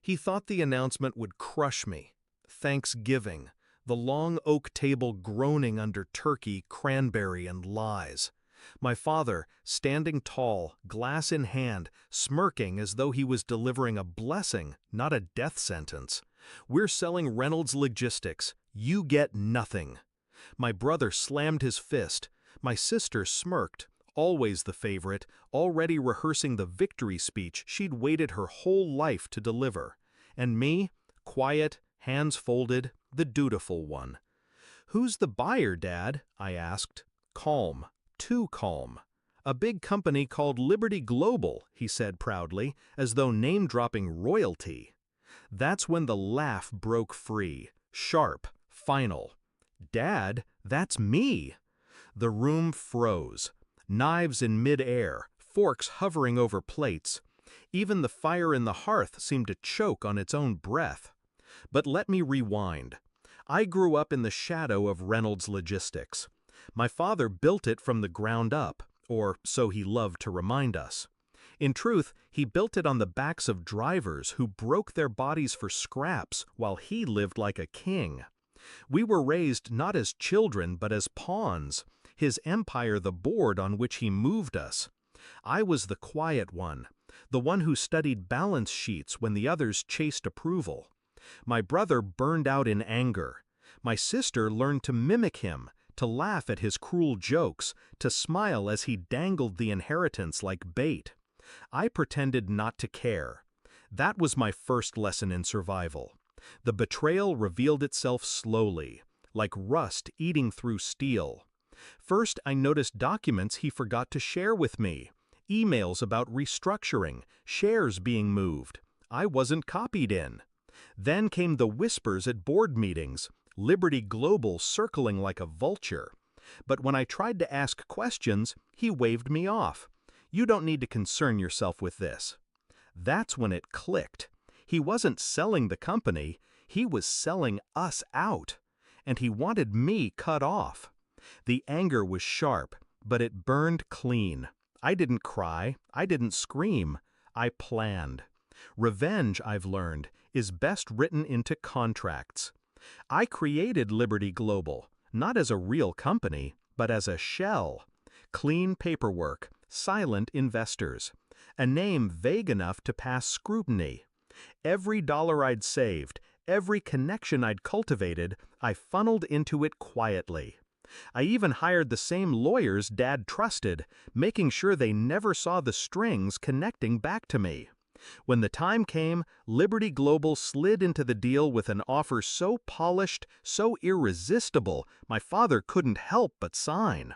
He thought the announcement would crush me. Thanksgiving, the long oak table groaning under turkey, cranberry, and lies. My father, standing tall, glass in hand, smirking as though he was delivering a blessing, not a death sentence. "We're selling Reynolds Logistics. You get nothing." My brother slammed his fist. My sister smirked, always the favorite, already rehearsing the victory speech she'd waited her whole life to deliver. And me, quiet, hands folded, the dutiful one. "Who's the buyer, Dad?" I asked. Calm. Too calm. "A big company called Liberty Global," he said proudly, as though name-dropping royalty. That's when the laugh broke free, sharp, final. "Dad, that's me!" The room froze. Knives in mid-air, forks hovering over plates. Even the fire in the hearth seemed to choke on its own breath. But let me rewind. I grew up in the shadow of Reynolds Logistics. My father built it from the ground up, or so he loved to remind us. In truth, he built it on the backs of drivers who broke their bodies for scraps while he lived like a king. We were raised not as children but as pawns, his empire the board on which he moved us. I was the quiet one, the one who studied balance sheets when the others chased approval. My brother burned out in anger. My sister learned to mimic him, to laugh at his cruel jokes, to smile as he dangled the inheritance like bait. I pretended not to care. That was my first lesson in survival. The betrayal revealed itself slowly, like rust eating through steel. First, I noticed documents he forgot to share with me. Emails about restructuring, shares being moved. I wasn't copied in. Then came the whispers at board meetings, Liberty Global circling like a vulture. But when I tried to ask questions, he waved me off. "You don't need to concern yourself with this." That's when it clicked. He wasn't selling the company, he was selling us out. And he wanted me cut off. The anger was sharp, but it burned clean. I didn't cry, I didn't scream, I planned. Revenge, I've learned, is best written into contracts. I created Liberty Global, not as a real company, but as a shell. Clean paperwork, silent investors. A name vague enough to pass scrutiny. Every dollar I'd saved, every connection I'd cultivated, I funneled into it quietly. I even hired the same lawyers Dad trusted, making sure they never saw the strings connecting back to me. When the time came, Liberty Global slid into the deal with an offer so polished, so irresistible, my father couldn't help but sign.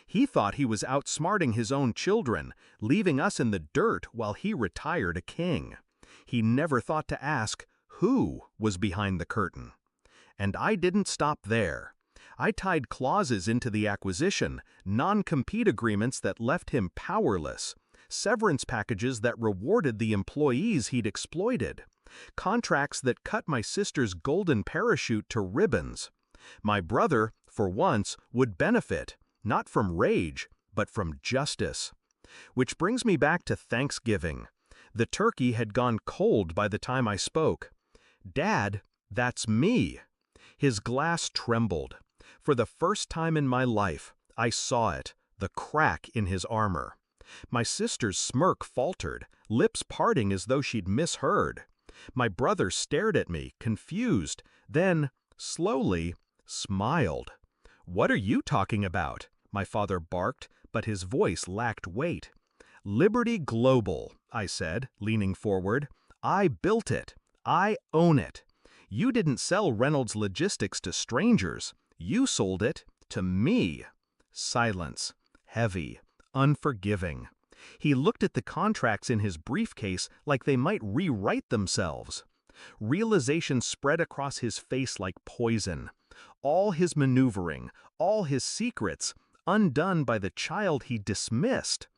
He thought he was outsmarting his own children, leaving us in the dirt while he retired a king. He never thought to ask who was behind the curtain. And I didn't stop there. I tied clauses into the acquisition, non-compete agreements that left him powerless, severance packages that rewarded the employees he'd exploited, contracts that cut my sister's golden parachute to ribbons. My brother, for once, would benefit, not from rage, but from justice. Which brings me back to Thanksgiving. The turkey had gone cold by the time I spoke. "Dad, that's me." His glass trembled. For the first time in my life, I saw it, the crack in his armor. My sister's smirk faltered, lips parting as though she'd misheard. My brother stared at me, confused, then, slowly, smiled. "What are you talking about?" my father barked, but his voice lacked weight. "Liberty Global," I said, leaning forward. "I built it. I own it. You didn't sell Reynolds Logistics to strangers. You sold it to me." Silence. Heavy. Unforgiving. He looked at the contracts in his briefcase like they might rewrite themselves. Realization spread across his face like poison. All his maneuvering, all his secrets, undone by the child he dismissed.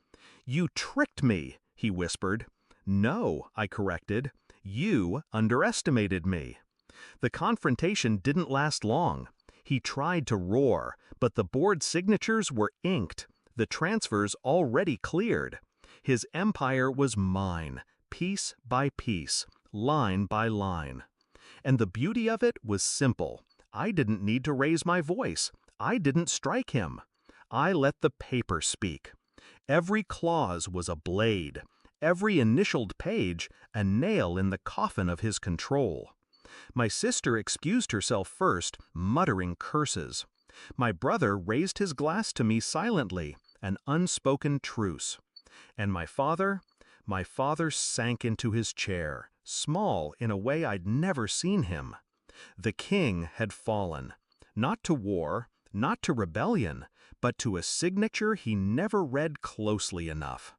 "You tricked me," he whispered. "No," I corrected. "You underestimated me." The confrontation didn't last long. He tried to roar, but the board signatures were inked, the transfers already cleared. His empire was mine, piece by piece, line by line. And the beauty of it was simple. I didn't need to raise my voice. I didn't strike him. I let the paper speak. Every clause was a blade. Every initialed page a nail in the coffin of his control. My sister excused herself first, muttering curses. My brother raised his glass to me silently, an unspoken truce. And my father sank into his chair, small in a way I'd never seen him. The king had fallen, not to war, not to rebellion, but to a signature he never read closely enough.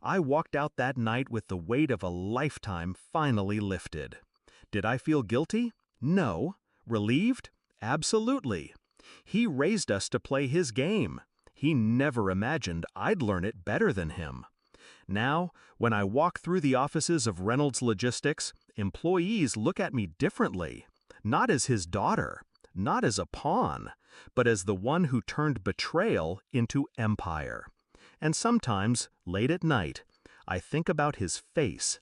I walked out that night with the weight of a lifetime finally lifted. Did I feel guilty? No. Relieved? Absolutely. He raised us to play his game. He never imagined I'd learn it better than him. Now, when I walk through the offices of Reynolds Logistics, employees look at me differently. Not as his daughter, not as a pawn, but as the one who turned betrayal into empire. And sometimes, late at night, I think about his face